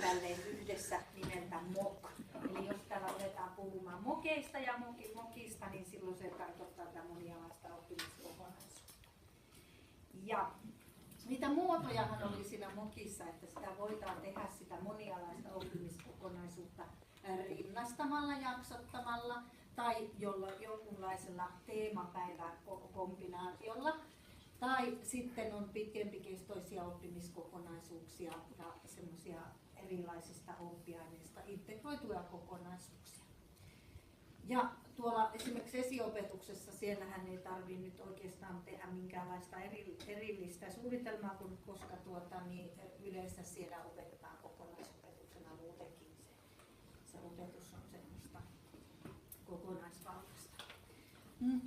tälleen yhdessä nimeltä MOK. Eli jos täällä aletaan puhumaan mokeista ja mokista, niin silloin se tarkoittaa tätä monialaista oppimiskokonaisuutta. Ja niitä muotojahan oli siinä mokissa, että sitä voidaan tehdä sitä monialaista oppimiskokonaisuutta rinnastamalla, jaksottamalla tai jonkunlaisella teemapäiväkombinaatiolla. Tai sitten on pitempikestoisia oppimiskokonaisuuksia ja semmoisia erilaisista oppiaineista integroituja kokonaisuuksia. Ja tuolla esimerkiksi esiopetuksessa siellähän ei tarvitse nyt oikeastaan tehdä minkäänlaista erillistä suunnitelmaa, koska yleensä siellä opetetaan kokonaisopetuksena muutenkin. Se opetus on semmoista kokonaisvaltaista.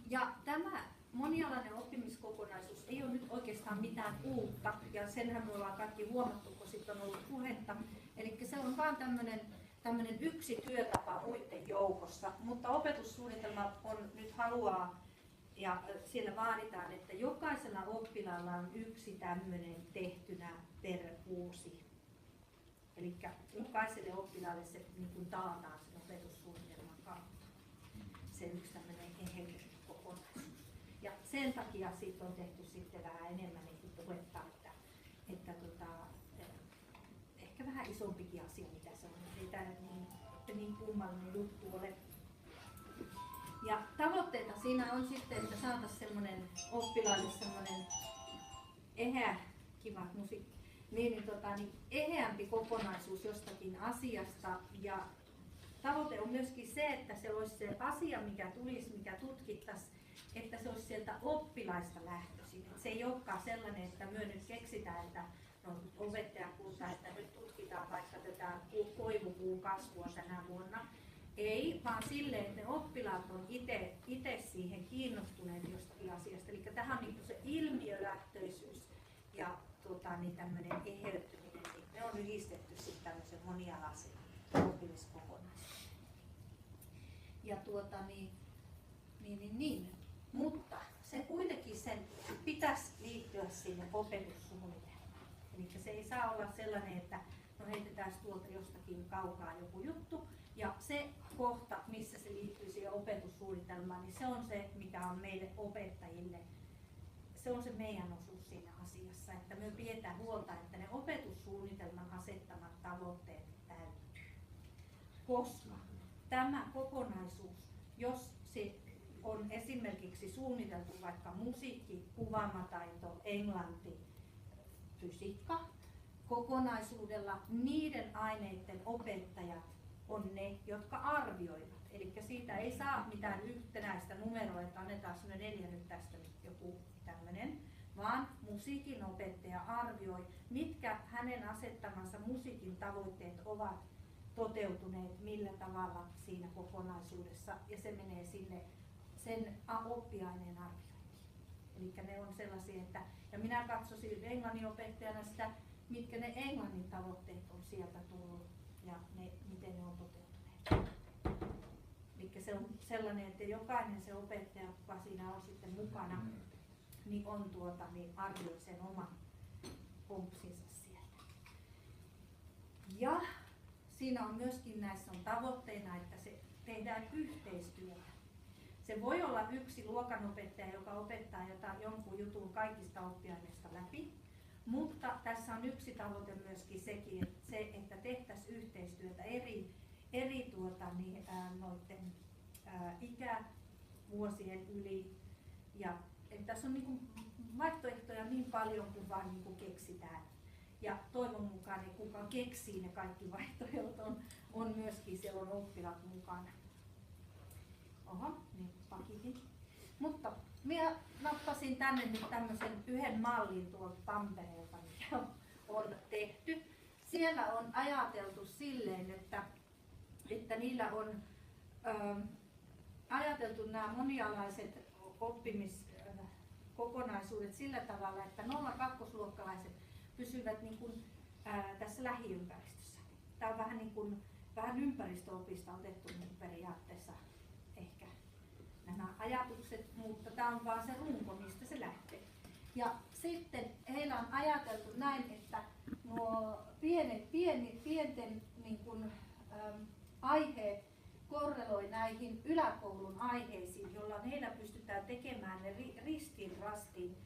Ja tämä monialainen oppimiskokonaisuus ei ole nyt oikeastaan mitään uutta, ja senhän me ollaan kaikki huomattu, kun sitten on ollut puhetta. Eli se on vaan tämmöinen yksi työtapa muiden joukossa, mutta opetussuunnitelma on nyt haluaa, ja siellä vaaditaan, että jokaisella oppilaalla on yksi tämmöinen tehtynä per vuosi. Eli jokaiselle oppilaalle se niin taataan sen opetussuunnitelman kautta. Se yksi tämmöinen eheytyskokonaisuus. Ja sen takia siitä on tehty sitten vähän enemmän niin puhetta, että ehkä vähän isompikin asia, mitä se on. Ei tämä niin kummallinen juttu ole. Ja tavoitteita siinä on sitten, että saataisiin semmoinen oppilaalle semmoinen eheä, kiva musiikki, niin eheämpi kokonaisuus jostakin asiasta. Ja tavoite on myöskin se, että se olisi se asia, mikä tulisi, mikä tutkittaisiin, että se olisi sieltä oppilaista lähtöisin. Se ei olekaan sellainen, että me nyt keksitään, että opettaja kuultaa, että nyt tutkitaan vaikka tätä koivupuun kasvua tänä vuonna. Ei, vaan silleen, että ne oppilaat on itse siihen kiinnostuneet jostakin asiasta. Eli tähän on niin se ilmiölähtöisyys ja tämmöinen eheytyminen, niin ne on yhdistetty sitten tämmöisen monialaisen oppimiskokonaisuuden. Ja mutta se kuitenkin sen pitäisi liittyä sinne opetussuunnitelmaan. Eli se ei saa olla sellainen, että heitetään tuolta jostakin kaukaa joku juttu. Ja se kohta, missä se liittyy siihen opetussuunnitelmaan, niin se on se, mikä on meille opettajille. Se on se meidän osuus siinä asiassa, että me pidetään huolta, että ne opetussuunnitelman asettamat tavoitteet täyttyy. Koska tämä kokonaisuus, jos se on esimerkiksi suunniteltu vaikka musiikki, kuvaamataito, englanti, fysiikka, kokonaisuudella niiden aineiden opettajat on ne, jotka arvioivat. Eli siitä ei saa mitään yhtenäistä numeroa, että annetaan sellainen 4 nyt tästä joku tämmöinen, vaan musiikin opettaja arvioi, mitkä hänen asettamansa musiikin tavoitteet ovat toteutuneet, millä tavalla siinä kokonaisuudessa, ja se menee sinne sen oppiaineen arviointiin. Eli ne on sellaisia, että, ja minä katsoisin englannin opettajana sitä, mitkä ne englannin tavoitteet on sieltä tullut ja miten ne on toteutuneet. Eli se on sellainen, että jokainen se opettaja, joka siinä on sitten mukana, niin on niin arvioi sen oman pompsinsa sieltä. Ja siinä on myöskin näissä on tavoitteena, että se tehdään yhteistyötä. Se voi olla yksi luokanopettaja, joka opettaa jonkun jutun kaikista oppiaineista läpi, mutta tässä on yksi tavoite myöskin sekin, että tehtäisiin yhteistyötä eri noiden ikävuosien yli. Ja tässä on niin vaihtoehtoja niin paljon kuin vaan niin keksitään. Ja toivon mukaan niin kuka keksii ne kaikki vaihtoehdot on myöskin siellä on oppilaat mukana. Oho, niin pakitin. Mutta minä nappasin tänne nyt tämmöisen yhden mallin tuolta Tampereelta, mikä on tehty. Siellä on ajateltu silleen, että niillä on ajateltu nämä monialaiset oppimiskokonaisuudet sillä tavalla, että 0-2-luokkalaiset pysyvät niin kuin, tässä lähiympäristössä. Tämä on vähän ympäristöopista otettu niin periaatteessa ehkä nämä ajatukset, mutta tämä on vaan se runko, mistä se lähtee. Ja sitten heillä on ajateltu näin, että nuo pienten niin kuin, aiheet korreloi näihin yläkoulun aiheisiin, jolla heillä pystytään tekemään ne ristiin rastiin,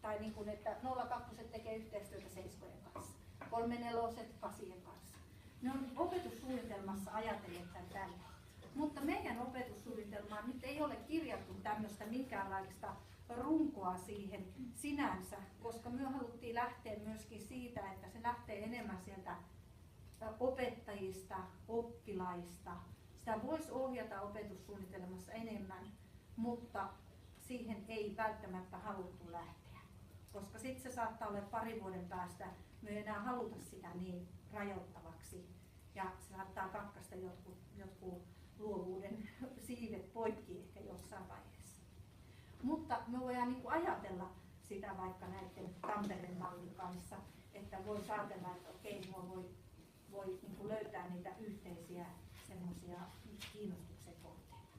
tai niin kuin, että 02 tekee yhteistyötä 7 kanssa, 34 8 kanssa. Ne on opetussuunnitelmassa ajatelleet tämän tällä. Mutta meidän opetussuunnitelmaan nyt ei ole kirjattu tämmöistä minkäänlaista runkoa siihen sinänsä, koska me haluttiin lähteä myöskin siitä, että se lähtee enemmän sieltä opettajista, oppilaista. Sitä voisi ohjata opetussuunnitelmassa enemmän, mutta siihen ei välttämättä haluttu lähteä, koska sitten se saattaa olla parin vuoden päästä, me ei enää haluta sitä niin rajoittavaksi ja se saattaa katkaista jotkut luovuuden siivet poikki ehkä jossain vaiheessa. Mutta me voidaan niin kuin ajatella sitä vaikka näiden Tampereen mallin kanssa, että voi ajatella, että okei, voi niin kuin löytää niitä yhteisiä semmoisia kiinnostuksen kohteita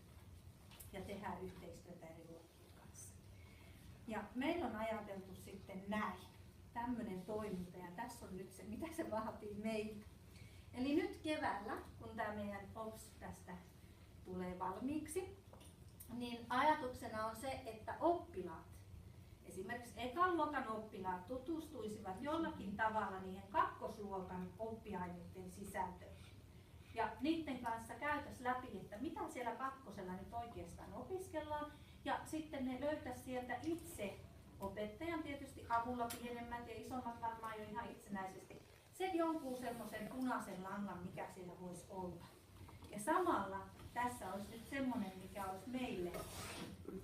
ja tehdä yhteistyötä eri luokkien kanssa. Ja meillä on ajateltu sitten näin, tämmöinen toiminta ja tässä on nyt se, mitä se vaatii meiltä. Eli nyt keväällä, kun tämä meidän OPS tästä tulee valmiiksi, niin ajatuksena on se, että oppilaat, esimerkiksi ekan luokan oppilaat tutustuisivat jollakin tavalla niihin kakkosluokan oppiaineiden sisältöihin. Ja niiden kanssa käytäisiin läpi, että mitä siellä kakkosella nyt oikeastaan opiskellaan. Ja sitten ne löytäisi sieltä itse opettajan tietysti avulla, pienemmät ja isommat varmaan jo ihan itsenäisesti, sen jonkun semmoisen punaisen langan, mikä siellä voisi olla. Ja samalla tässä olisi nyt semmoinen, mikä olisi meille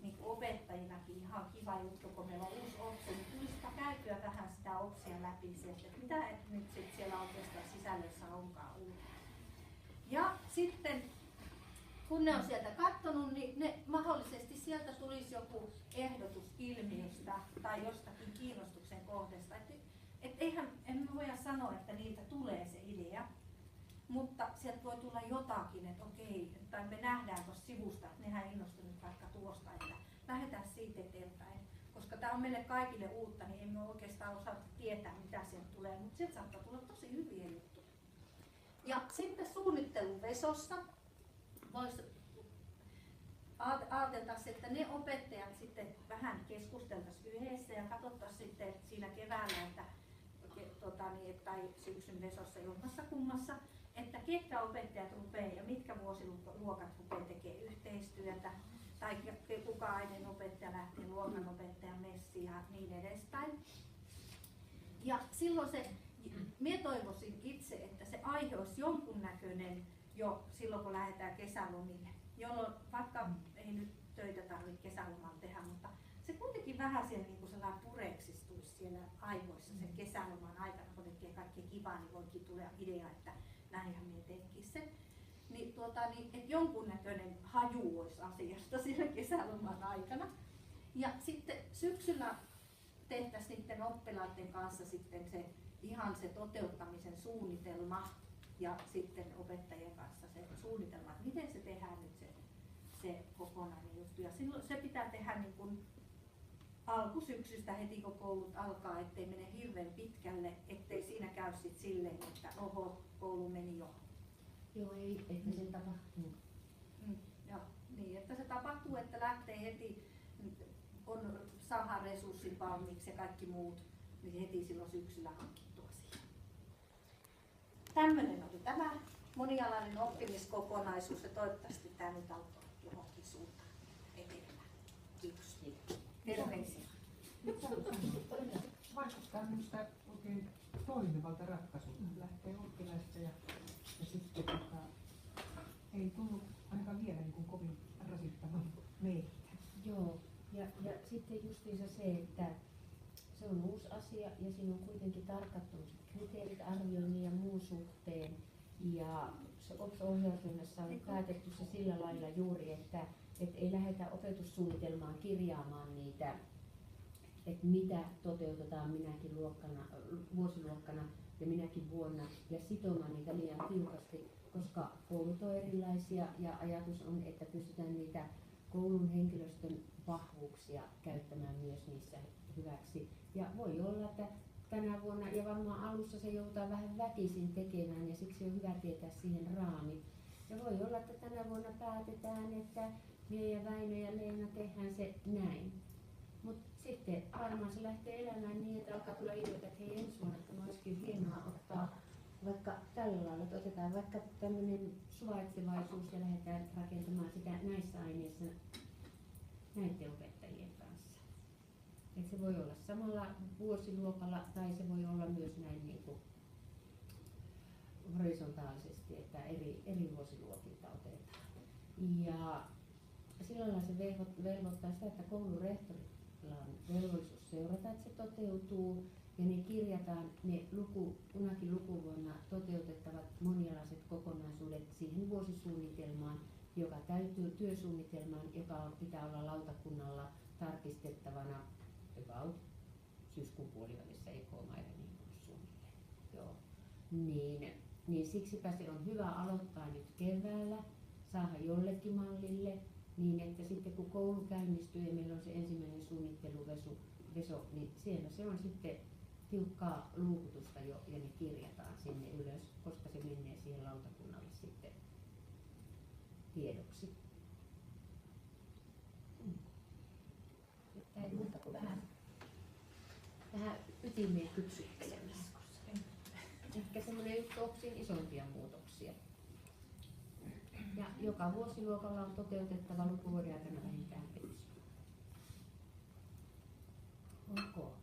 niin opettajinakin ihan kiva juttu, kun meillä on uusi OPS, niin tulisipa käytyä vähän sitä OPSia läpi sieltä, että mitä nyt sit siellä oikeastaan sisällössä onkaan uutta. Ja sitten kun ne on sieltä katsonut, niin ne mahdollisesti sieltä tulisi joku ehdotus ilmiöstä tai jostakin kiinnostuksen kohdasta. Emme voi sanoa, että niiltä tulee se idea, mutta sieltä voi tulla jotakin, että okei, tai me nähdään tuossa sivusta, että nehän innostunut vaikka tuosta, että lähdetään siitä eteenpäin. Koska tämä on meille kaikille uutta, niin emme oikeastaan osaa tietää, mitä sieltä tulee, mutta sieltä saattaa tulla tosi hyviä juttuja. Ja sitten suunnitteluvesossa voisi ajateltaisiin, että ne opettajat sitten vähän keskusteltaisiin yhdessä ja katsottaisiin sitten siinä keväällä, tai syksyn vesossa jommassa kummassa, että ketkä opettajat rupeaa ja mitkä vuosiluokat rupeaa tekemään yhteistyötä, tai kuka aineen opettaja lähtee luokanopettajan messiin ja niin edespäin. Ja silloin minä toivoisin itse, että se aihe olisi jonkunnäköinen jo silloin, kun lähdetään kesälomille, jolloin vaikka ei nyt töitä tarvitse kesälomalla tehdä, mutta se kuitenkin vähän siellä niin kuin sellainen pureksistuisi siellä aivoissa sen kesäloman aikana, kun tekee kaikkea kivaa, niin voikin tulla idea, että näinhän minä tekin sen. Niin, että jonkunnäköinen haju olisi asiasta siellä kesäloman aikana. Ja sitten syksyllä tehtäisiin niiden oppilaiden kanssa sitten ihan se toteuttamisen suunnitelma ja sitten opettajien kanssa se suunnitelma, että miten se tehdään nyt se kokonainen juttu. Ja silloin se pitää tehdä niin kuin alkusyksystä heti kun koulut alkaa, ettei mene hirveän pitkälle, ettei siinä käy sit silleen, että oho, koulu meni jo. Joo, ei, että se tapahtuu. Joo, niin, että se tapahtuu, että lähtee heti, saadaan resurssit valmiiksi ja kaikki muut, niin heti silloin syksyllä hankittua siihen. Tämmöinen oli tämä monialainen oppimiskokonaisuus ja toivottavasti tämä nyt auttaa johonkin suuntaan eteenpäin. Kiitos. Terveisiä. Vaikuttaa minusta oikein toimivalta ratkaisulta. Lähtee oppilaista ja sitten ei tullut ainakaan vielä niin kuin kovin rasittavan meitä. Joo, ja sitten justiinsa se, että se on uusi asia ja siinä on kuitenkin tarkat kriteerit arvioinnin ja muun suhteen. Ja se OPS-ohjausryhmässä on päätetty se sillä lailla juuri, että ei lähdetä opetussuunnitelmaan kirjaamaan niitä, että mitä toteutetaan minäkin vuosiluokkana ja minäkin vuonna ja sitomaan niitä liian tiukasti, koska koulut on erilaisia ja ajatus on, että pystytään niitä koulun henkilöstön vahvuuksia käyttämään myös niissä hyväksi. Ja voi olla, että tänä vuonna ja varmaan alussa se joutaa vähän väkisin tekemään ja siksi on hyvä tietää siihen raamit. Ja voi olla, että tänä vuonna päätetään, että minä ja Väinö ja Leena tehdään se näin. Mutta sitten varmaan se lähtee elämään niin, että alkaa tulla ideoita, että hei ensi vuonna tämä olisikin hienoa ottaa vaikka tällä lailla, että otetaan vaikka tämmöinen suvaitsevaisuus ja lähdetään rakentamaan sitä näissä aineissa näiden opettajien kanssa. Et se voi olla samalla vuosiluokalla tai se voi olla myös näin niin kuin horisontaalisesti, että eri vuosiluokilta otetaan. Ja sillä lailla se velvoittaa sitä, että koulurehtorilla on velvollisuus seurata, että se toteutuu ja ne kirjataan ne kunakin lukuvuonna toteutettavat monialaiset kokonaisuudet siihen vuosisuunnitelmaan, joka täytyy työsuunnitelmaan, joka pitää olla lautakunnalla tarkistettavana about syyskuun puolivälissä ekomaille niin suunnilleen. Joo. Niin siksipä se on hyvä aloittaa nyt keväällä, saada jollekin mallille, niin että sitten kun koulu käynnistyy ja meillä on se ensimmäinen suunnitteluveso, niin siellä se on sitten tiukkaa luukutusta jo ja ne kirjataan sinne ylös, koska se menee siihen lautakunnalle sitten tiedoksi. Ei muuta kuin vähän ytimeen kypsyttelemään. Ehkä semmoinen yksi OPSin isompia muutoksia. Ja joka vuosiluokalla on toteutettava lukuvuoden aikana vähintään 1. Ok.